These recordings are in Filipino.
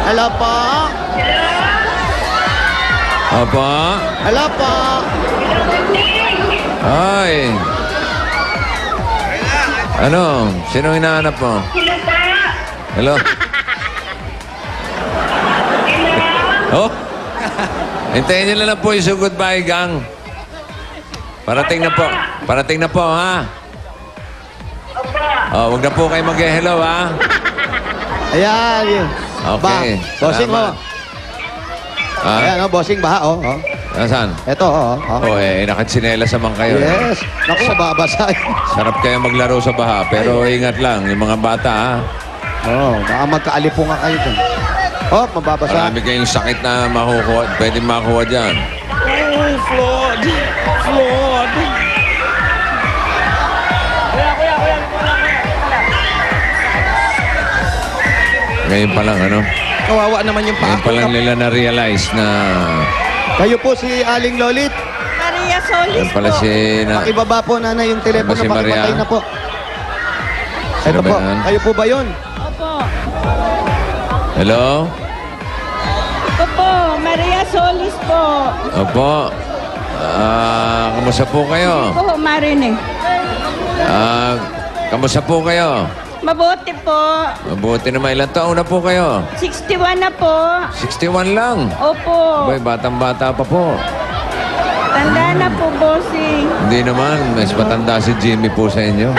Hello po? Opo? Hello po? Ay. Ano? Sino hinahanap mo? Hello? Oh? Hintayin niyo lang po yung so goodbye, gang. Parating na po. Parating na po, ha? Oh, wag na po kayo mag-hello, ha? Ayan. Okay. Bossing mo. Ha? Ayan, bossing baha, Nasaan? Ito, Oh, nakatsinelas naman kayo. Yes. Naku, babasa. Sarap kayo maglaro sa baha, pero ingat lang, yung mga bata, ha? Baka magkaalipungan kayo dyan. Mababasa. Marami kayong sakit na makukuha, pwede makuha dyan. Flood. Ngayon pa lang, ano? Kawawa naman yung Ngayon pa lang nila na-realize na... Kayo po si Aling Lolit. Maria Solis Yan pala po. si... Pakibaba po, nanay, yung telepono. Ano ba si Maria? Pakipatay na po. Sino Ito ba po. yan? Kayo po ba yun? Opo. Hello? Ito po, Maria Solis po. Opo. Kamusta po kayo? Oo, Marine. Kamusta po kayo? Mabuti po. Mabuti naman. Ilang taon na po kayo? 61 na po. 61 lang. Opo. Boy, batang-bata pa po. Tanda na po, bossing. Hindi naman. Mas matanda si Jimmy po sa inyo.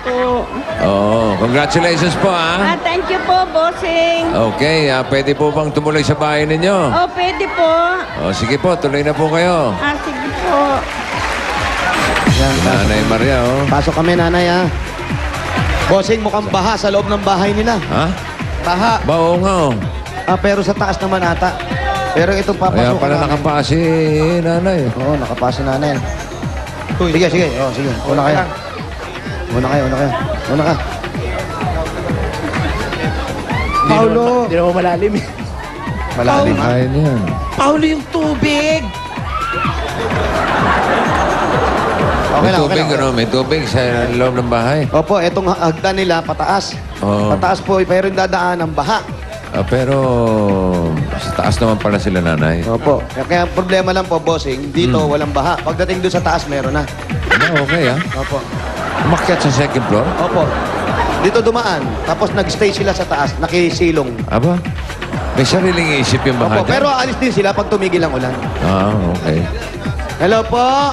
Po. Oo. Congratulations po, ha? Thank you po, bossing. Okay. Pwede po bang tumuloy sa bahay ninyo? Pwede po. Sige po. Tuloy na po kayo. Sige po. Yan, Nanay Maria, oh. pasok kami, nanay, ha? Bossing, mukhang baha sa loob ng bahay nila. Ha? Baha. Ba, oo nga, oh. Pero sa taas naman ata. Pero itong Kaya papasok pala nakapaa si nanay. Oo, nakapasa nanay. Sige. Sige. Una kayo. Una ka. Paulo! Hindi naman malalim eh. Malalim, ha? Kaya niyan. Paulo, yung tubig! Okay May lang, tubig, ano? May tubig sa loob ng bahay. Opo, etong hagdan nila, pataas. Oo. Pataas po, pero yung dadaan ng baha. Pero sa taas naman pala sila, nanay. Opo. Kaya problema lang po, bossing, dito walang baha. Pagdating doon sa taas, meron na. Okay, ha? Opo. Umakyat sa second floor? Opo. Dito dumaan, tapos nag-stay sila sa taas, nakisilong. Aba, may sariling isip yung baha Opo, dyan. pero alis din sila pag tumigil ang ulan. Okay. Hello po!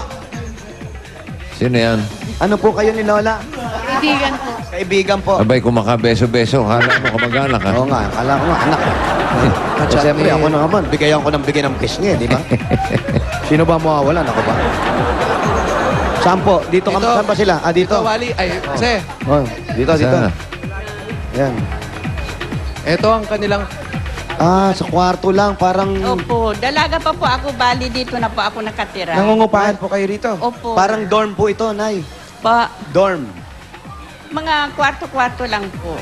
Sino yan? Ano po kayo ni Lola? Kaibigan po. Kaibigan po. Abay, kung makabeso-beso, hala mo kamag-anak, ha? Oo nga, akala ko nga, anak. Siyempre, ako na naman, bigayan ko ng bigay ng kiss niya, di ba? Sino ba mawawalan? Ako ba? Saan po? Dito, saan ba sila? Dito. Ito, Wally. Ay, Jose. Oh, dito. Saan? Yan. Ito ang kanilang... Sa kwarto lang, parang... Opo. Dalaga pa po ako. Bali, dito na po ako nakatira. Nangungupahan po kayo rito. Opo. Parang dorm po ito, Nay. Pa, Dorm. mga kwarto-kwarto lang po.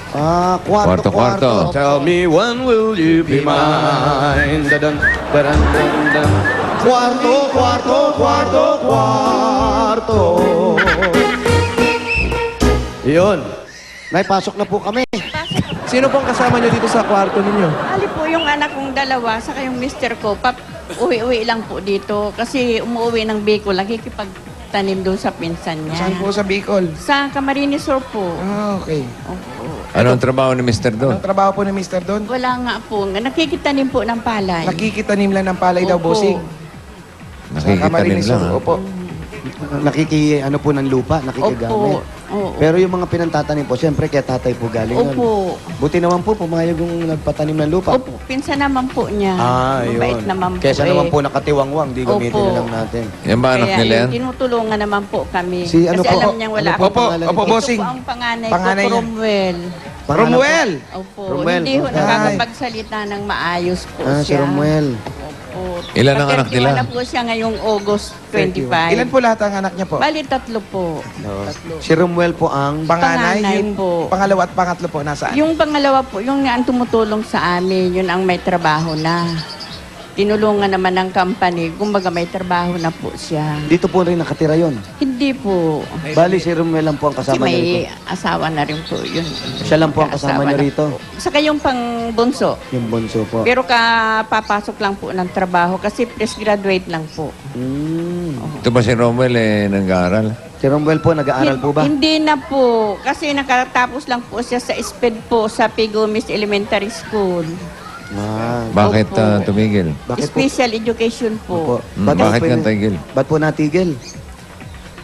Kwarto. Kwarto. Tell me when will you be mine? Dadan, dadan, dadan. Kwarto. Yun. Nay, pasok na po kami. Sino pong kasama nyo dito sa kwarto ninyo? Ali po yung anak kong dalawa, saka yung mister ko, uwi-uwi lang po dito. Kasi umuwi ng Bicol, nakikipagtanim doon sa pinsan niya. Saan po sa Bicol? Sa Camarines Sur po. Okay. Opo. Anong trabaho ni Mr. doon? Anong trabaho po ni Mr. Don? Wala nga po. Nakikitanim po ng palay. Nakikitanim lang ng palay daw, Opo. bossing. Sa Nakikita Camarines rin lang, Sur. ha? Opo. Ano po ng lupa, nakikigamit. Opo. Oo. Pero yung mga pinantatanim po, siyempre kaya tatay po galing yun. Opo. Buti naman po, pumayag yung nagpatanim ng lupa. Opo. Pinsan naman po niya. Mabait yun. naman po. Kesa naman po nakatiwangwang, di gamitin Opo. na lang natin. Yan ba anak Kaya nila yan? tinutulungan naman po kami. Si ano Kasi po? alam niyang wala Ano po ako. Opo, pangalan opo, nito? bossing. Ito po ang panganay, Panganay ko, niya. Cromwell. Romuel! Opo. Romuel, Hindi ho okay. nakakapagsalita ng maayos po Si siya. Romuel. Opo. Ilan ang anak nila? na po siya ngayong August 25. Ilan po lahat ang anak niya po? Bali, 3 po. Si Romuel po ang... Panganay, Panganay yung po. pangalawa at pangatlo po nasaan? Yung pangalawa po, yung ang tumutulong sa amin, yun ang may trabaho na. tinulungan naman ng company. Kumbaga may trabaho na po siya. Dito po rin nakatira yon. Hindi po. Bali, si Romuel lang po ang Kasi kasama niya may rito. asawa na rin po yun. Siya lang po ang kasama Asawa niya na rito. po. Saka yung pang bunso. Yung bunso po. Pero kapapasok lang po ng trabaho kasi fresh graduate lang po. Mm. Ito ba si Romel nag-aaral? Si Romuel po, nag-aaral po ba? Hindi na po. Kasi nakatapos lang po siya sa SPED po sa Pigomis Elementary School. Ah, Bakit Opo. tumigil? bakit po? Special education Opo. po. Bakit po ka yun? tigil? Ba't po natigil?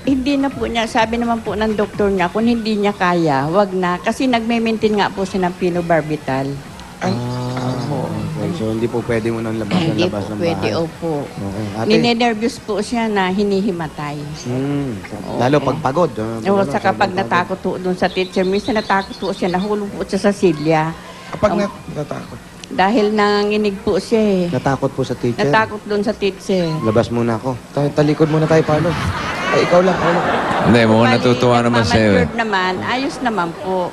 Hindi na po niya. Sabi naman po ng doktor niya, kung hindi niya kaya, wag na. Kasi nagme-maintain nga po siya ng pinobarbital. Okay, so hindi po pwede mo nang labas ng Hindi labas po ng pwede, bahay. opo. Okay. Ate, Ninenervyos po siya na hinihimatay. lalo pag pagod. O, saka pag natakot po doon sa teacher, minsan natakot po siya, nahulog po siya sa silya. Kapag natakot. Dahil nanginig po siya eh. Natakot po sa teacher. Natakot doon sa teacher. Labas muna ako. Talikod muna tayo, Paolo. Ay, ikaw lang, Paolo. Hindi, mukhang natutuwa naman sa'yo. Nagmamatured naman, ayos naman po.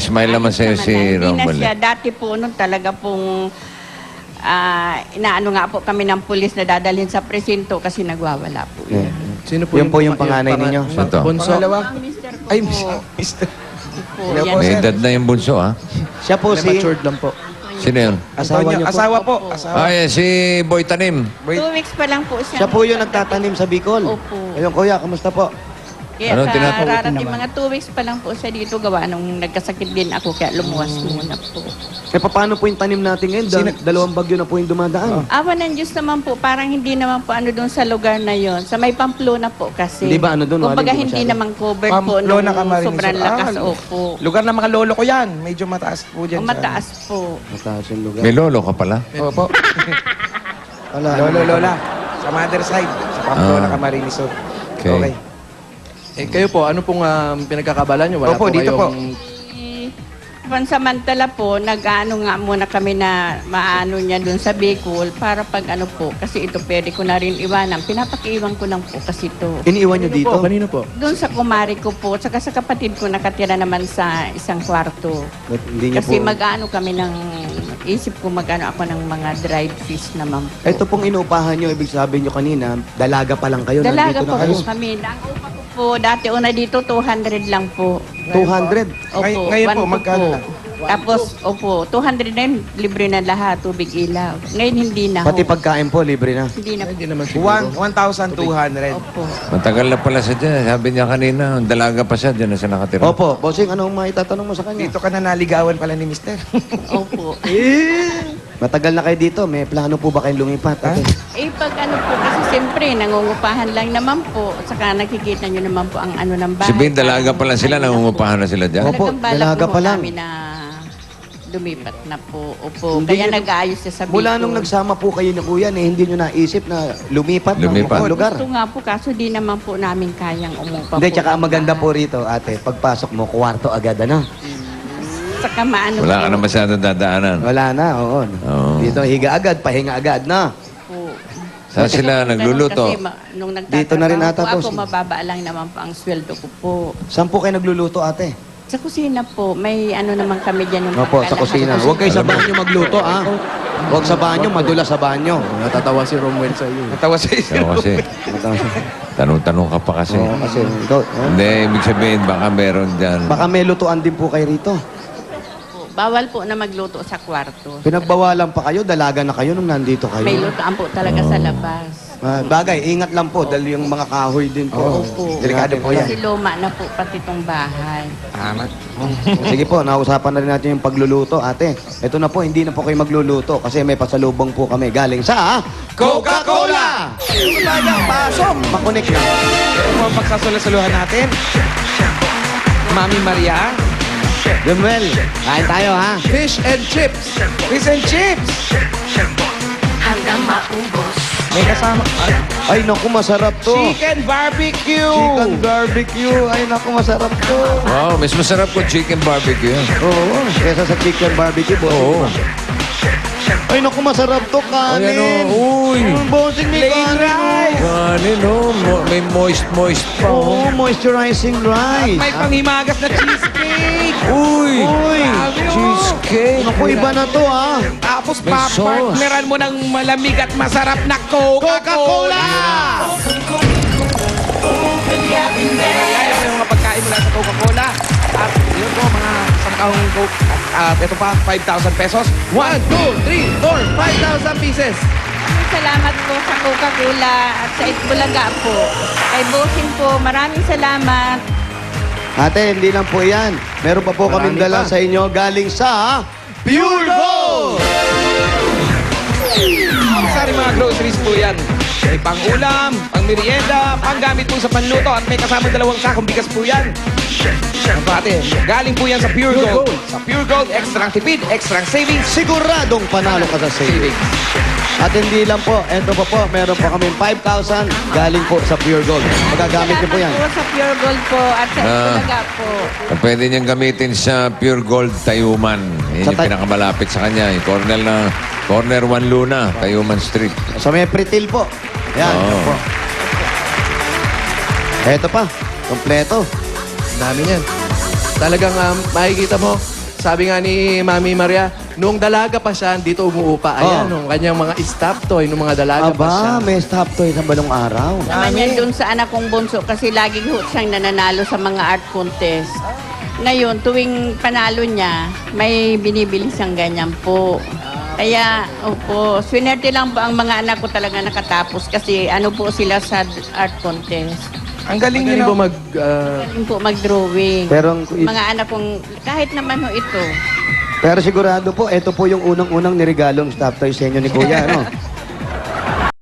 Smile naman sa'yo Ayos si naman na. Hindi na Romel. siya. Dati po nun talaga pong inaano nga po kami ng pulis na dadalhin sa presinto kasi nagwawala po. Yeah. Sino Yun po yung panganay ninyo? Sino to? Bunso. Pangalawa. Ang mister ko Ay, po. mister. po Hello yan. po, May sir. edad na yung bunso, ha? Siya po si Matured lang po. Sino yun? asawa niyo po. Asawa po. Opo. Asawa. Ay, si Boy Tanim. 2 weeks pa lang po siya. Siya po yung nagtatanim sa Bicol. Opo. Ayun, kuya, kamusta po? Kaya Anong tinatawag kararating mga 2 weeks pa lang po siya dito gawa nung nagkasakit din ako kaya lumuwas muna po. Eh, paano po yung tanim natin ngayon? Dalawang bagyo na po yung dumadaan. Awa ng Diyos naman po, parang hindi naman po ano doon sa lugar na yon. Sa may Pamplona po kasi. Hindi ba ano doon? Kumbaga Wala, hindi masyado. naman covered po nung Pamplona, Camarines sobrang Sur. lakas. Opo. Lugar ng mga lolo ko yan. Medyo mataas po dyan. O, mataas po. Mataas yung lugar. May lolo ka pala. Opo. Wala. Lolo, lola. Sa mother side. Sa Pamplona, Ah. Camarines Sur. Okay. Eh, kayo po, ano pong pinagkakabalan nyo? Wala Opo, po dito po. kayong... Pansamantala po, nag-ano nga muna kami na maano niya doon sa Bicol para pag ano po, kasi ito pwede ko na rin iwanan. Pinapakiiwan ko lang po kasi ito. Iniiwan nyo dito? Kanino po? Doon sa kumari ko po, saka sa kapatid ko nakatira naman sa isang kwarto. Ba't hindi niyo Kasi po... mag-ano kami ng, isip ko mag-ano ako ng mga dried fish naman po. Ito pong inuupahan nyo, ibig sabihin nyo kanina, dalaga pa lang kayo, Dalaga nandito po na kayo. kami. Ang upa ko po, dati una dito, 200 lang po. 200. Opo, Ngayon po, one magkano po. na? Tapos, opo, 200 na yun, libre na lahat, tubig ilaw. Ngayon hindi na. Pati ho. pagkain po, libre na. Hindi na po. Hindi naman siguro. 1,200. Opo. Matagal na pala siya dyan. Sabi niya kanina, dalaga pa siya. Dyan na siya nakatira. Opo, bossing, anong maitatanong mo sa kanya? Dito ka na naligawan pala ni mister. Opo. Matagal na kayo dito, may plano po ba kayong lumipat? Ha? Ate? Eh, pag ano po, kasi siyempre, nangungupahan lang naman po. Saka nakikita nyo naman po ang ano ng bahay. Sabihin, dalaga pala sila. Nangungupahan na sila dyan. Opo, Talagang balak dalaga po pa lang. namin na lumipat na po. Opo, Hindi kaya nyo- nag-aayos siya sa Mula Bicol. nung nagsama po kayo ni Kuya, hindi nyo naisip na lumipat, Lumipat. ng lugar. Gusto nga po, kaso di naman po namin kayang umupa Hindi, po tsaka ng ang maganda bahay. po rito, ate, pagpasok mo, kwarto agad, ano? Saka maano Wala ka po na masyadong dadaanan. Wala na, oo. Oo. Dito, higa agad, pahinga agad, na. po. Saan sila nagluluto? Kasi nung Dito na rin ata nagtatrabaho po. po ako, mababa lang naman po ang sweldo ko po. Saan po kayo nagluluto, ate? Sa kusina po, may ano naman kami dyan yung Opo, sa kusina. Huwag kayo sa banyo magluto, ah. Huwag sa banyo, madula sa banyo. Natatawa si Romwell sa iyo. Natawa sa isip. Ikaw kasi, tanong-tanong ka pa kasi. Oo, kasi, ikaw, Hindi, ibig sabihin, baka meron dyan. baka may lutuan din po kayo rito. Bawal po na magluto sa kwarto. Pinagbawalan pa kayo, dalaga na kayo nung nandito kayo. May lutoan po talaga sa labas. Bagay, ingat lang po, dahil yung mga kahoy din po. Opo. Delikado po yan. Kasi luma na po pati tong bahay. Tama. Sige po, nausapan na rin natin yung pagluluto, ate. Ito na po, hindi na po kayo magluluto kasi may pasalubong po kami galing sa Coca-Cola! Pasok! Makunik na. Ito po ang pagsasalo-saluhan natin. Mami Maria. Samuel, kain tayo ha. Fish and chips! Fish and chips. May kasama. Ay, naku, masarap to. Chicken barbecue. Chicken barbecue. Ay, naku, masarap to. Wow, mas masarap kung chicken barbecue yan. Oo, kesa sa chicken barbecue, boss. Oo. Ay, naku, masarap to, kanin. Ayan, oh. Uy. Bossing, may Plain kanin. rice. Kanin, oh. May moist pa, Oo, oh. moisturizing rice. May panghimagas na cheesecake. Uy. Uy, Grabe, oh. Cheesecake. naku, iba na to, ah. Tapos May sauce. papartneran mo ng malamig at masarap na Coca-Cola! Kaya yung mga pagkain mula sa Coca-Cola. At yun po, mga sangkahong Coke. At ito pa, 5,000 pesos. 1, 2, 3, 4, 5,000 pieces. Salamat po sa Coca-Cola at sa Itbulaga po. Kay Bossing po, maraming salamat. Ate, hindi lang po yan. Meron pa po kaming Marami dala pa. sa inyo galing sa Pure Gold! Sari mga groceries po yan. May pang-ulam, pang-merienda, pang-gamit po sa panluto at may kasama 2 sakong bigas po yan. Ang pate, galing po yan sa Pure Gold. Sa Pure Gold, extra tipid, extra savings. Siguradong panalo ka sa savings. At hindi lang po, eto pa po, meron pa kaming 5,000 galing po sa Pure Gold. Magagamit niyo po yan. Salamat po sa Pure Gold po at sa Itbulaga po. Pwede niyang gamitin sa Pure Gold Tayuman. Yan Sa yung pinakamalapit sa kanya. Yung corner 1 Luna, Tayuman Street. Sa may pretil po. Yan, Oo. yan po. Eto pa, kompleto. Dami niyan. Talagang makikita mo, sabi nga ni Mami Maria, nung dalaga pa siya, dito umuupa. Ayan, Oh. nung kanyang mga stuffed toy, nung mga dalaga pa siya. Aba, may stop toy sa balong araw. Naman yan dun sa anak kong bunso kasi laging ho siyang nananalo sa mga art contest. Ngayon, tuwing panalo niya, may binibili siyang ganyan po. Kaya, opo, swinerte lang po ang mga anak ko talaga nakatapos kasi ano po sila sa art contest. Ang galing Galing nyo po mag... Galing po mag-drawing. Pero, Mga anak kong, kahit naman ho ito. pero sigurado po, ito po yung unang-unang niregalong stop toy sa inyo ni Kuya, ano?